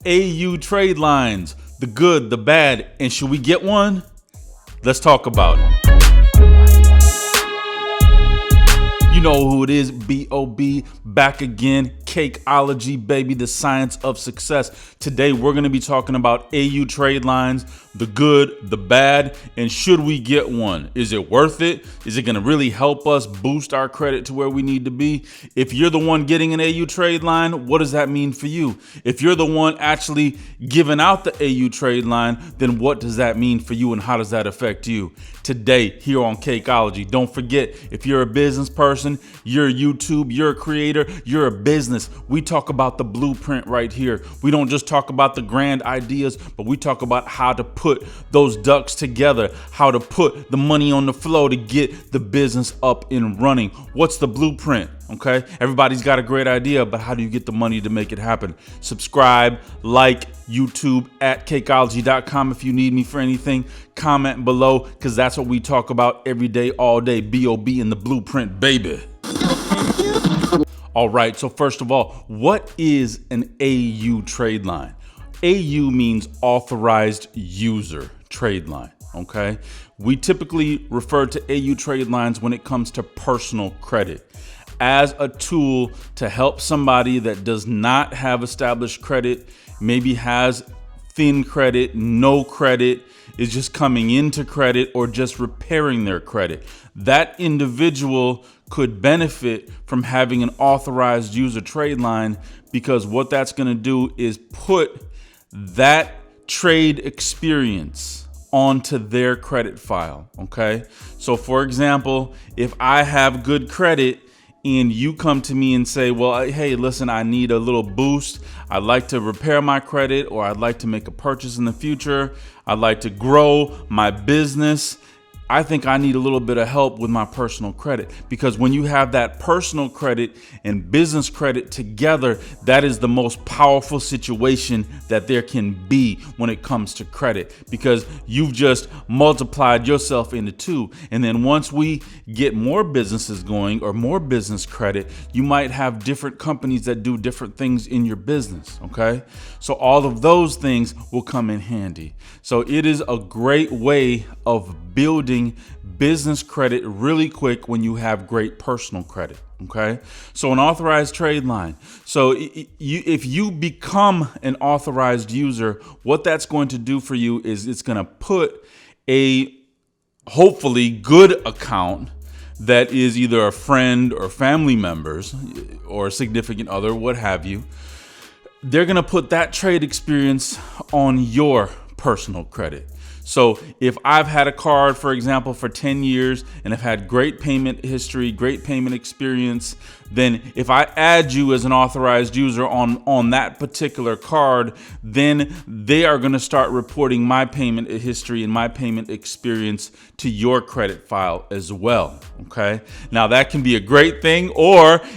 AU trade lines, the good, the bad, and should we get one? Let's talk about it. You know who it is, B.O.B. back again. Cakeologi, baby, the science of success. Today, we're going to be talking about AU trade lines, the good, the bad, and should we get one? Is it worth it? Is it going to really help us boost our credit to where we need to be? If you're the one getting an AU trade line, what does that mean for you? If you're the one actually giving out the AU trade line, then what does that mean for you and how does that affect you? Today, here on Cakeologi, don't forget, if you're a business person, you're YouTube, you're a creator, you're a business, we talk about the blueprint right here. We don't just talk about the grand ideas, but we talk about how to put those ducks together, how to put the money on the flow to get the business up and running. What's the blueprint? Okay, everybody's got a great idea, but how do you get the money to make it happen? Subscribe, like YouTube at Cakeologi.com if you need me for anything. Comment below, because that's what we talk about every day, all day. B.O.B. in the blueprint, baby. All right, so first of all, what is an AU trade line? AU means authorized user trade line. Okay, we typically refer to AU trade lines when it comes to personal credit as a tool to help somebody that does not have established credit, maybe has thin credit, no credit, is just coming into credit or just repairing their credit. That individual could benefit from having an authorized user trade line, because what that's going to do is put that trade experience onto their credit file. Okay, so for example, if I have good credit and you come to me and say, well, hey, listen, I need a little boost. I'd like to repair my credit, or I'd like to make a purchase in the future. I'd like to grow my business. I think I need a little bit of help with my personal credit, because when you have that personal credit and business credit together, that is the most powerful situation that there can be when it comes to credit, because you've just multiplied yourself into two. And then once we get more businesses going or more business credit, you might have different companies that do different things in your business. Okay, so all of those things will come in handy. So it is a great way of building business credit really quick when you have great personal credit. Okay, so an authorized trade line. So if you become an authorized user, what that's going to do for you is it's going to put a hopefully good account that is either a friend or family members or a significant other, what have you. They're going to put that trade experience on your personal credit. So if I've had a card, for example, for 10 years and have had great payment history, great payment experience, then if I add you as an authorized user on that particular card, then they are going to start reporting my payment history and my payment experience to your credit file as well. Okay. Now that can be a great thing,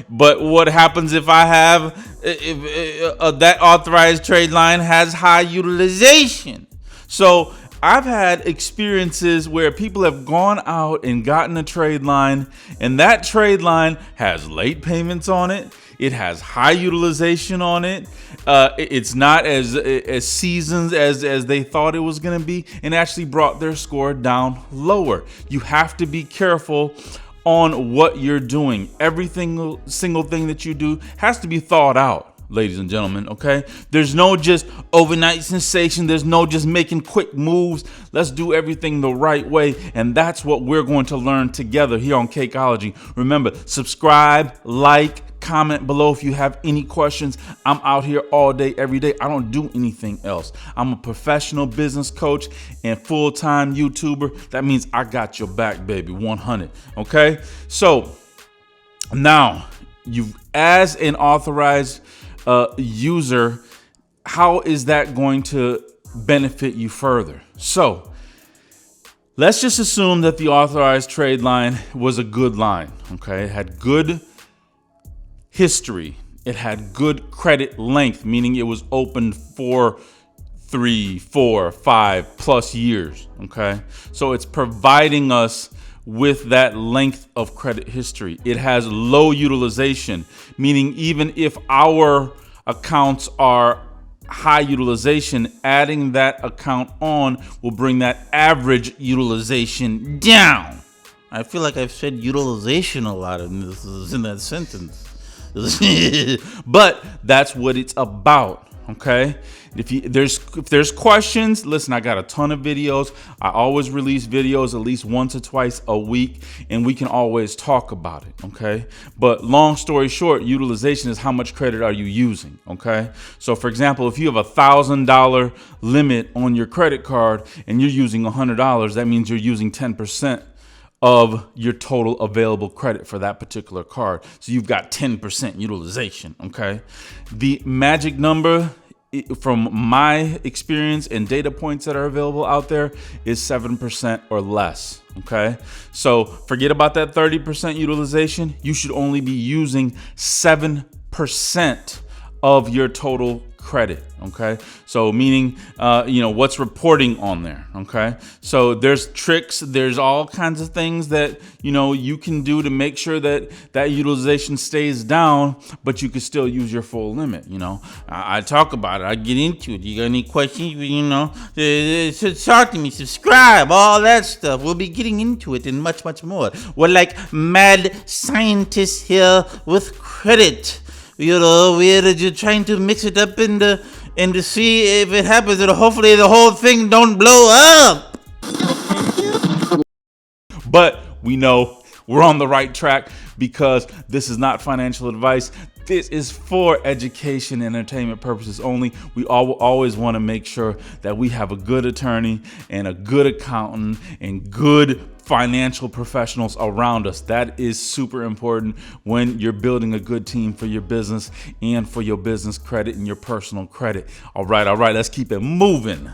but what happens if I have, that authorized trade line has high utilization? So I've had experiences where people have gone out and gotten a trade line, and that trade line has late payments on it. It has high utilization on it. It's not as seasoned as they thought it was going to be, and actually brought their score down lower. You have to be careful on what you're doing. Every single thing that you do has to be thought out, ladies and gentlemen. Okay, there's no just overnight sensation. There's no just making quick moves. Let's do everything the right way, and that's what we're going to learn together here on Cakeologi. Remember, subscribe, like, comment below if you have any questions. I'm out here all day, every day. I don't do anything else. I'm a professional business coach and full-time YouTuber. That means I got your back, baby, 100. Okay, so now as an authorized user, how is that going to benefit you further? So let's just assume that the authorized trade line was a good line. Okay, it had good history, it had good credit length, meaning it was opened for 3, 4, 5 plus years. Okay, so it's providing us with that length of credit history. It has low utilization, meaning even if our accounts are high utilization, adding that account on will bring that average utilization down. I feel like I've said utilization a lot in that sentence. But that's what it's about, okay? If there's questions, listen, I got a ton of videos. I always release videos at least once or twice a week, and we can always talk about it, okay? But long story short, utilization is how much credit are you using, okay? So for example, if you have $1,000 limit on your credit card and you're using $100, that means you're using 10% of your total available credit for that particular card. So you've got 10% utilization, okay? The magic number from my experience and data points that are available out there is 7% or less, okay? So forget about that 30% utilization. You should only be using 7% of your total credit, okay? So meaning, what's reporting on there, okay? So there's tricks, there's all kinds of things that, you can do to make sure that that utilization stays down, but you can still use your full limit, I talk about it, I get into it. You got any questions, talk to me, subscribe, all that stuff. We'll be getting into it and much, much more. We're like mad scientists here with credit. We're just trying to mix it up and to see if it happens, and hopefully the whole thing don't blow up. But we know we're on the right track because this is not financial advice. This is for education and entertainment purposes only. We always want to make sure that we have a good attorney and a good accountant and good financial professionals around us. That is super important when you're building a good team for your business and for your business credit and your personal credit. All right, let's keep it moving.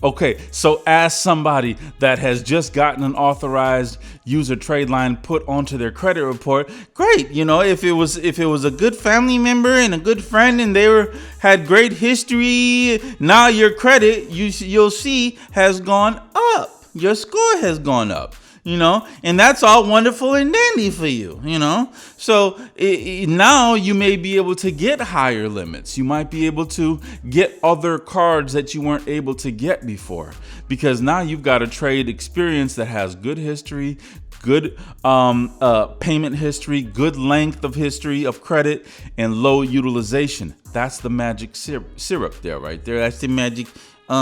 Okay, so as somebody that has just gotten an authorized user trade line put onto their credit report, great. If it was a good family member and a good friend and they had great history, now your credit you'll see has gone up. Your score has gone up, and that's all wonderful and dandy for you, So now you may be able to get higher limits. You might be able to get other cards that you weren't able to get before, because now you've got a trade experience that has good history, good payment history, good length of history of credit, and low utilization. That's the magic syrup there, right there. That's the magic. The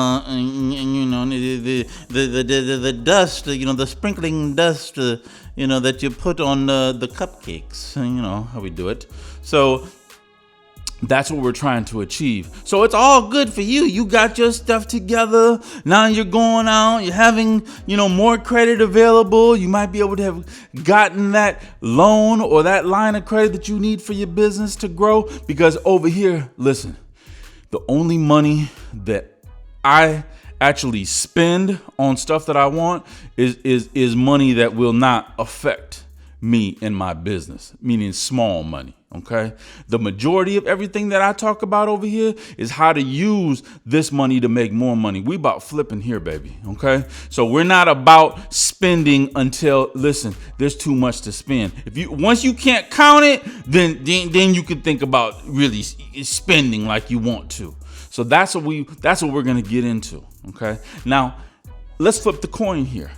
dust, the sprinkling dust, that you put on the cupcakes. How we do it. So that's what we're trying to achieve. So it's all good for you. You got your stuff together. Now you're going out. You're having, more credit available. You might be able to have gotten that loan or that line of credit that you need for your business to grow. Because over here, listen, the only money that I actually spend on stuff that I want is money that will not affect me in my business, meaning small money. Okay. The majority of everything that I talk about over here is how to use this money to make more money. We about flipping here, baby. Okay. So we're not about spending until, listen, there's too much to spend. Once you can't count it, then you can think about really spending like you want to. So that's what we're going to get into. Okay. Now let's flip the coin here.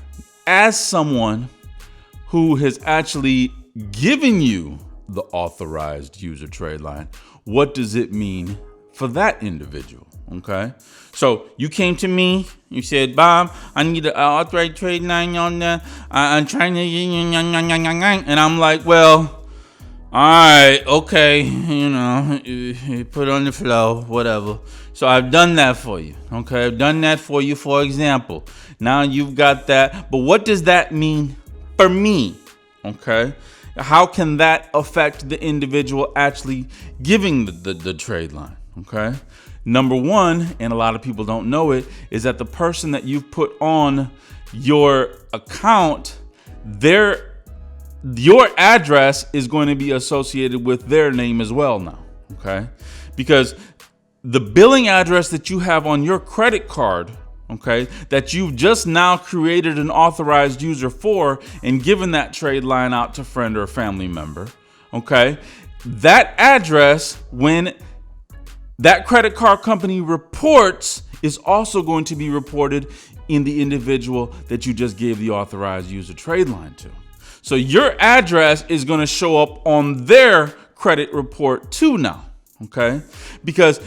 As someone who has actually given you the authorized user trade line, what does it mean for that individual? Okay. So you came to me, you said, Bob, I need an authorized trade line on that. I'm trying to, and I'm like, well, all right, okay, you put on the flow, whatever. So I've done that for you, okay? I've done that for you, for example. Now you've got that, but what does that mean for me, okay? How can that affect the individual actually giving the trade line, okay? Number one, and a lot of people don't know it, is that the person that you've put on your account, your address is going to be associated with their name as well now, okay? Because the billing address that you have on your credit card, okay, that you've just now created an authorized user for and given that trade line out to friend or family member, okay, that address, when that credit card company reports is also going to be reported in the individual that you just gave the authorized user trade line to. So your address is going to show up on their credit report too now, okay? Because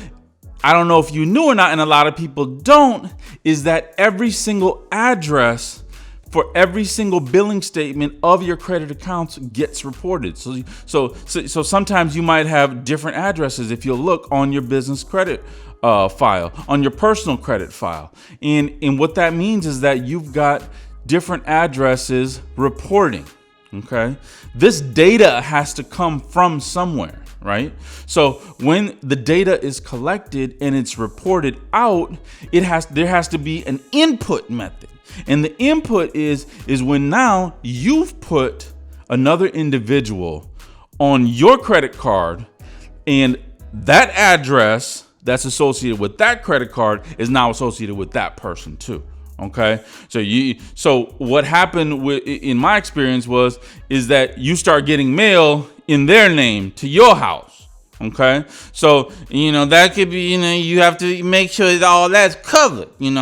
I don't know if you knew or not, and a lot of people don't, is that every single address for every single billing statement of your credit accounts gets reported. So sometimes you might have different addresses if you look on your business credit file, on your personal credit file. And what that means is that you've got different addresses reporting, okay? This data has to come from somewhere, right? So when the data is collected and it's reported out, there has to be an input method. And the input is when now you've put another individual on your credit card, and that address that's associated with that credit card is now associated with that person too. Okay. So what happened in my experience is that you start getting mail in their name to your house. Okay. So, that could be, you have to make sure that all that's covered, you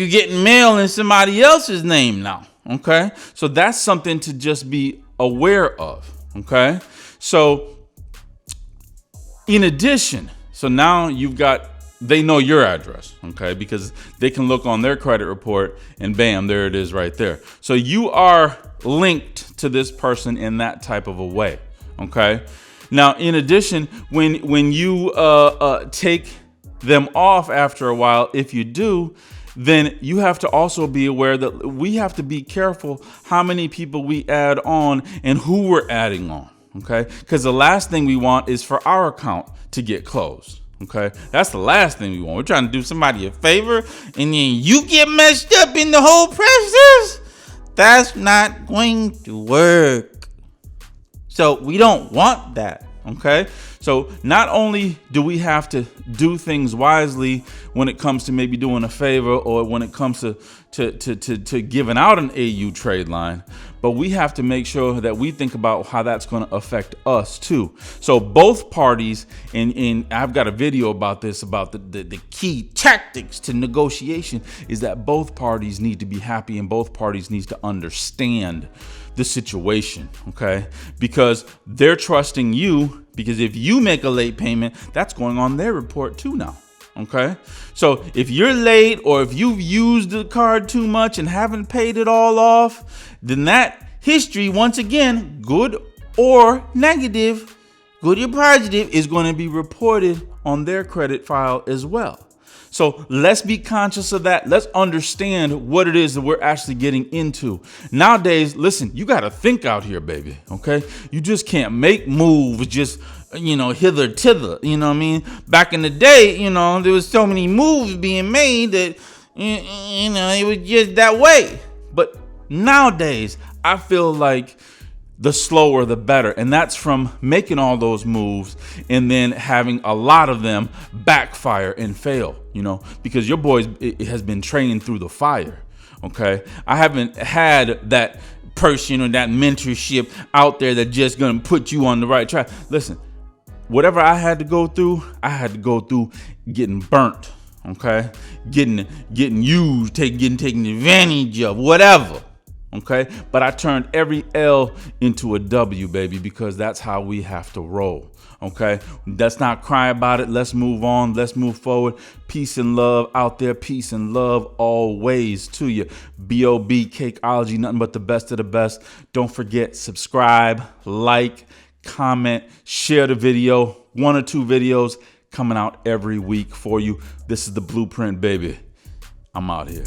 getting mail in somebody else's name now. Okay. So that's something to just be aware of. Okay. So in addition, so now they know your address, okay, because they can look on their credit report and bam, there it is right there. So you are linked to this person in that type of a way, okay? Now, in addition, when you take them off after a while, if you do, then you have to also be aware that we have to be careful how many people we add on and who we're adding on, okay? Because the last thing we want is for our account to get closed. Okay, that's the last thing we want. We're trying to do somebody a favor, and then you get messed up in the whole process. That's not going to work. So we don't want that. Okay, so not only do we have to do things wisely when it comes to maybe doing a favor or when it comes to giving out an AU trade line, but we have to make sure that we think about how that's going to affect us too. So both parties, and I've got a video about this, about the key tactics to negotiation, is that both parties need to be happy and both parties need to understand the situation, okay? Because they're trusting you, because if you make a late payment, that's going on their report too now, okay? So if you're late or if you've used the card too much and haven't paid it all off, then that history, once again, good or negative, good or positive, is going to be reported on their credit file as well. So let's be conscious of that. Let's understand what it is that we're actually getting into. Nowadays, listen, you got to think out here, baby. Okay. You just can't make moves just, hither tither. You know what I mean? Back in the day, there was so many moves being made that, it was just that way. But nowadays, I feel like the slower the better. And that's from making all those moves and then having a lot of them backfire and fail, because your boy has been trained through the fire. Okay. I haven't had that person, that mentorship out there that just going to put you on the right track. Listen, whatever I had to go through getting burnt. Okay. Getting used, getting taken advantage of, whatever. Okay, but I turned every L into a W, baby, because that's how we have to roll. Okay, let's not cry about it. Let's move on. Let's move forward. Peace and love out there. Peace and love always to you. B.O.B. Cakeologi, nothing but the best of the best. Don't forget, subscribe, like, comment, share the video. 1 or 2 videos coming out every week for you. This is the blueprint, baby. I'm out here.